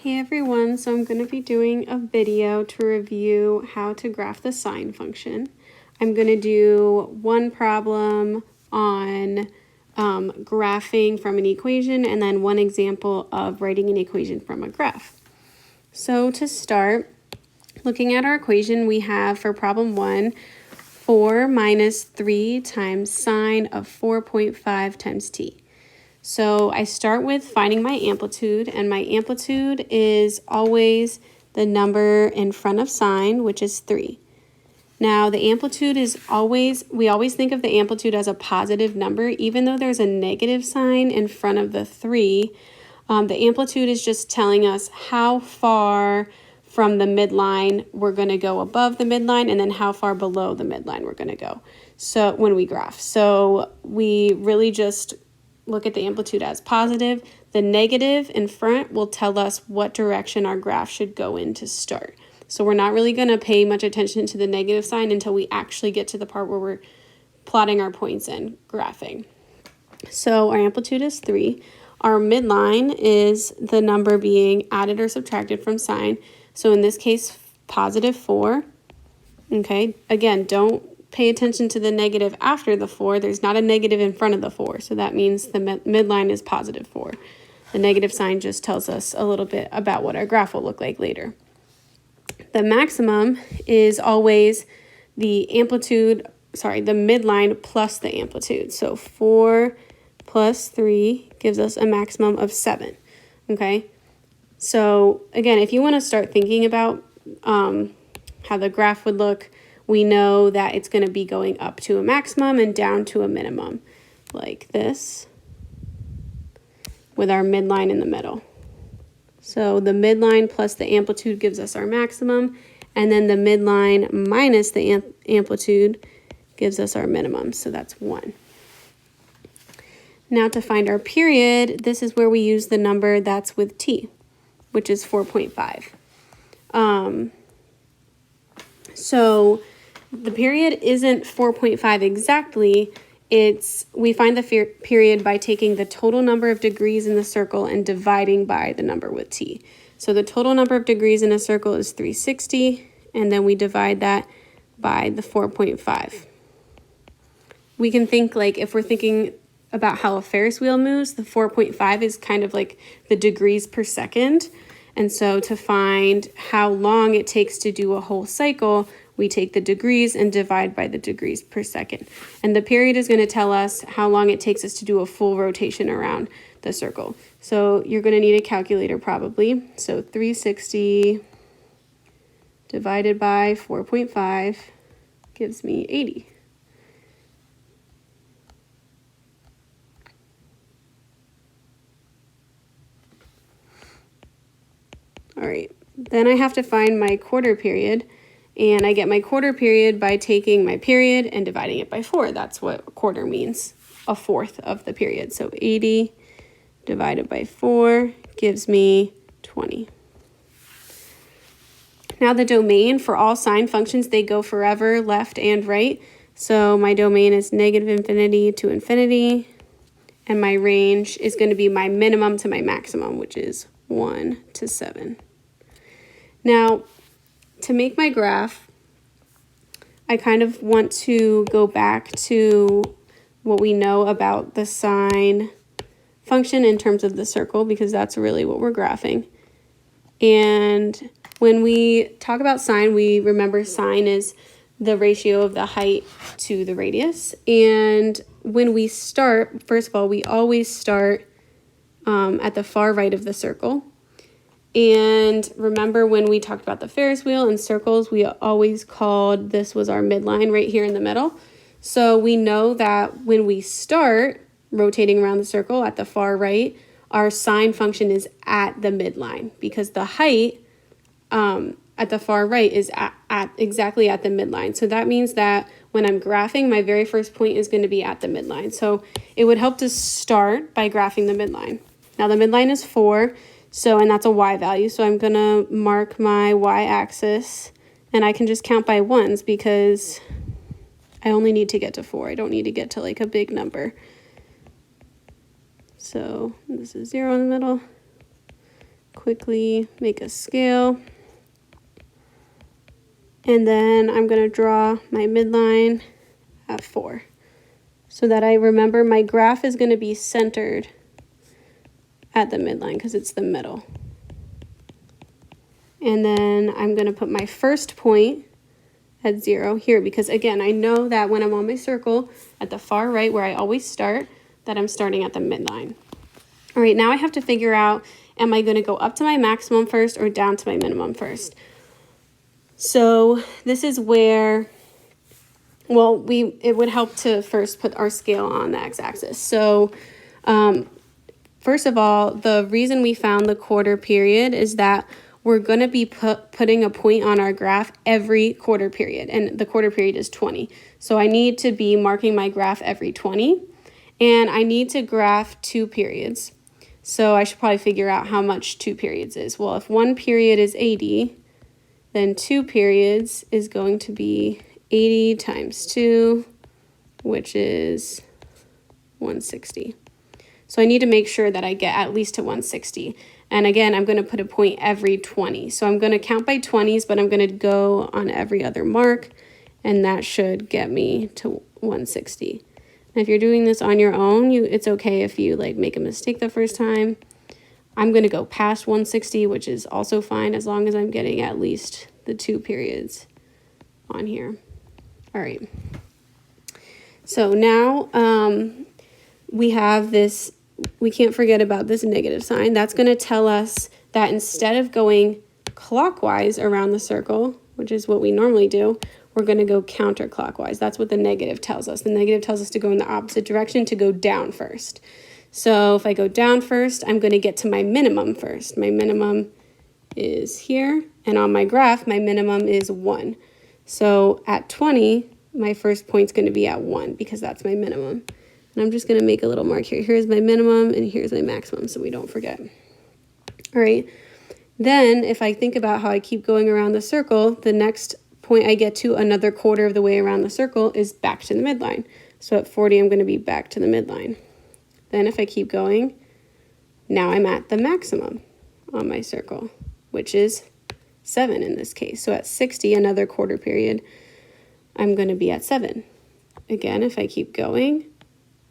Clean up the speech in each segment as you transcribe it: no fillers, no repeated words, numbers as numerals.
Hey everyone, so I'm going to be doing a video to review how to graph the sine function. I'm going to do one problem on graphing from an equation and then one example of writing an equation from a graph. So to start, looking at our equation, we have for problem 1, 4 minus 3 times sine of 4.5 times t. So I start with finding my amplitude, and my amplitude is always the number in front of sine, which is 3. Now the amplitude is we always think of the amplitude as a positive number, even though there's a negative sign in front of the 3. The amplitude is just telling us how far from the midline we're going to go above the midline, and then how far below the midline we're going to go. So when we graph, so we really just look at the amplitude as positive. The negative in front will tell us what direction our graph should go in to start. So we're not really going to pay much attention to the negative sign until we actually get to the part where we're plotting our points and graphing. So our amplitude is 3. Our midline is the number being added or subtracted from sine. So in this case, positive 4. Okay, again, don't pay attention to the negative after the 4. There's not a negative in front of the 4, so that means the midline is positive 4. The negative sign just tells us a little bit about what our graph will look like later. The maximum is always the midline plus the amplitude. So 4 plus 3 gives us a maximum of 7. Okay, so again, if you want to start thinking about how the graph would look, we know that it's going to be going up to a maximum and down to a minimum, like this, with our midline in the middle. So the midline plus the amplitude gives us our maximum, and then the midline minus the amplitude gives us our minimum, so that's 1. Now to find our period, this is where we use the number that's with t, which is 4.5. So the period isn't 4.5 exactly. We find the period by taking the total number of degrees in the circle and dividing by the number with t. So the total number of degrees in a circle is 360, and then we divide that by the 4.5. We can think, like, if we're thinking about how a Ferris wheel moves, the 4.5 is kind of like the degrees per second. And so to find how long it takes to do a whole cycle, we take the degrees and divide by the degrees per second. And the period is going to tell us how long it takes us to do a full rotation around the circle. So you're going to need a calculator probably. So 360 divided by 4.5 gives me 80. All right, then I have to find my quarter period, and I get my quarter period by taking my period and dividing it by 4. That's what a quarter means, a fourth of the period. So 80 divided by 4 gives me 20. Now the domain for all sine functions, they go forever left and right. So my domain is negative infinity to infinity, and my range is going to be my minimum to my maximum, which is 1 to 7. Now, to make my graph, I kind of want to go back to what we know about the sine function in terms of the circle, because that's really what we're graphing. And when we talk about sine, we remember sine is the ratio of the height to the radius. And when we start, first of all, we always start at the far right of the circle. And remember when we talked about the Ferris wheel and circles, we always called this was our midline right here in the middle. So we know that when we start rotating around the circle at the far right, our sine function is at the midline, because the height at the far right is exactly at the midline. So that means that when I'm graphing, my very first point is going to be at the midline. So it would help to start by graphing the midline. Now the midline is 4. And that's a y value, so I'm going to mark my y-axis, and I can just count by ones because I only need to get to 4. I don't need to get to like a big number. So this is 0 in the middle, quickly make a scale. And then I'm going to draw my midline at 4 so that I remember my graph is going to be centered at the midline because it's the middle. And then I'm going to put my first point at 0 here because, again, I know that when I'm on my circle at the far right where I always start, that I'm starting at the midline. All right, now I have to figure out, am I going to go up to my maximum first or down to my minimum first? So this is where, well, it would help to first put our scale on the x-axis. So first of all, the reason we found the quarter period is that we're going to be putting a point on our graph every quarter period, and the quarter period is 20. So I need to be marking my graph every 20, and I need to graph 2 periods. So I should probably figure out how much 2 periods is. Well, if 1 period is 80, then 2 periods is going to be 80 times 2, which is 160. So I need to make sure that I get at least to 160. And again, I'm going to put a point every 20. So I'm going to count by 20s, but I'm going to go on every other mark, and that should get me to 160. And if you're doing this on your own, it's okay if you like make a mistake the first time. I'm going to go past 160, which is also fine as long as I'm getting at least the 2 periods on here. All right. So now we have this, we can't forget about this negative sign. That's going to tell us that instead of going clockwise around the circle, which is what we normally do, we're going to go counterclockwise. That's what the negative tells us. The negative tells us to go in the opposite direction, to go down first. So if I go down first, I'm going to get to my minimum first. My minimum is here, and on my graph, my minimum is 1. So at 20, my first point's going to be at 1 because that's my minimum. And I'm just going to make a little mark here. Here's my minimum, and here's my maximum, so we don't forget. All right. Then if I think about how I keep going around the circle, the next point I get to another quarter of the way around the circle is back to the midline. So at 40, I'm going to be back to the midline. Then if I keep going, now I'm at the maximum on my circle, which is 7 in this case. So at 60, another quarter period, I'm going to be at 7. Again, if I keep going,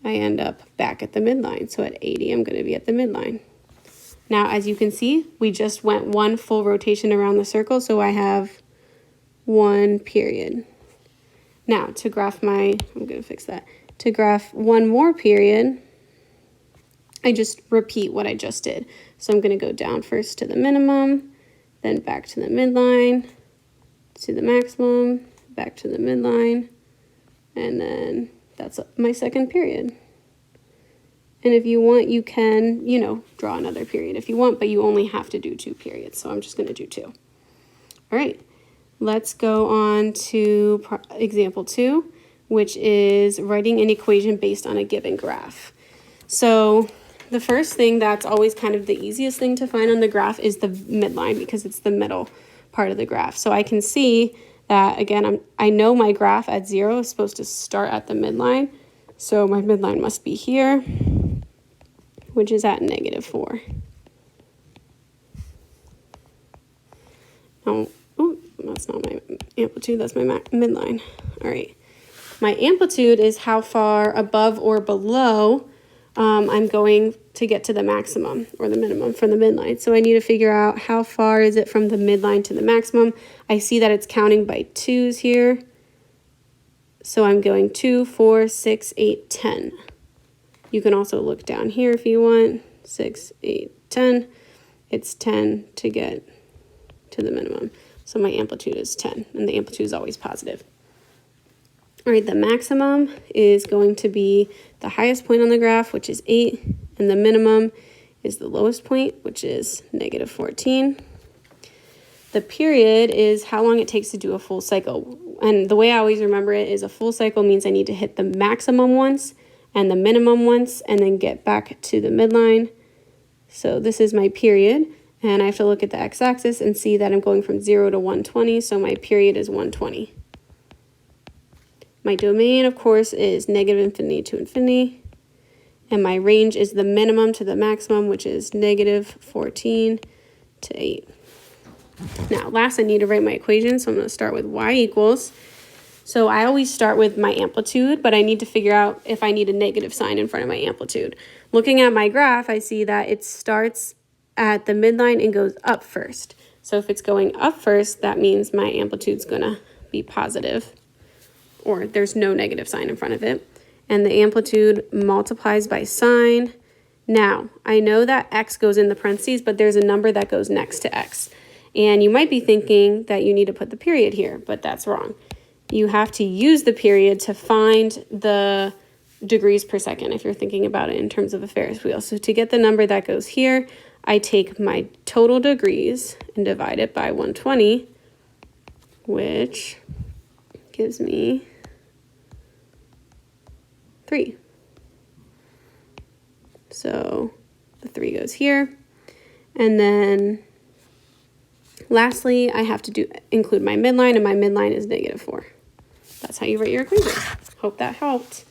I end up back at the midline. So at 80, I'm going to be at the midline. Now, as you can see, we just went 1 full rotation around the circle, so I have 1 period. Now, to graph I'm going to fix that. To graph 1 more period, I just repeat what I just did. So I'm going to go down first to the minimum, then back to the midline, to the maximum, back to the midline, and then that's my second period. And if you want, you can, draw another period if you want, but you only have to do 2 periods. So I'm just going to do 2. All right, let's go on to example 2, which is writing an equation based on a given graph. So the first thing that's always kind of the easiest thing to find on the graph is the midline because it's the middle part of the graph. So I can see that, again, I know my graph at 0 is supposed to start at the midline. So my midline must be here, which is at -4. Oh, that's not my amplitude, that's my midline. All right. My amplitude is how far above or below I'm going to get to the maximum or the minimum from the midline. So I need to figure out how far is it from the midline to the maximum. I see that it's counting by 2s here. So I'm going 2, 4, 6, 8, 10. You can also look down here if you want. 6, 8, 10. It's 10 to get to the minimum. So my amplitude is 10, and the amplitude is always positive. All right, the maximum is going to be the highest point on the graph, which is 8, and the minimum is the lowest point, which is -14. The period is how long it takes to do a full cycle. And the way I always remember it is a full cycle means I need to hit the maximum once and the minimum once and then get back to the midline. So this is my period, and I have to look at the x-axis and see that I'm going from 0 to 120, so my period is 120. My domain, of course, is -infinity to infinity, and my range is the minimum to the maximum, which is -14 to 8. Now, last I need to write my equation, so I'm going to start with y equals. So I always start with my amplitude, but I need to figure out if I need a negative sign in front of my amplitude. Looking at my graph, I see that it starts at the midline and goes up first. So if it's going up first, that means my amplitude's going to be positive, or there's no negative sign in front of it. And the amplitude multiplies by sine. Now, I know that x goes in the parentheses, but there's a number that goes next to x. And you might be thinking that you need to put the period here, but that's wrong. You have to use the period to find the degrees per second if you're thinking about it in terms of a Ferris wheel. So to get the number that goes here, I take my total degrees and divide it by 120, which gives me 3. So the 3 goes here. And then lastly, I have to include my midline, and my midline is -4. That's how you write your equation. Hope that helped.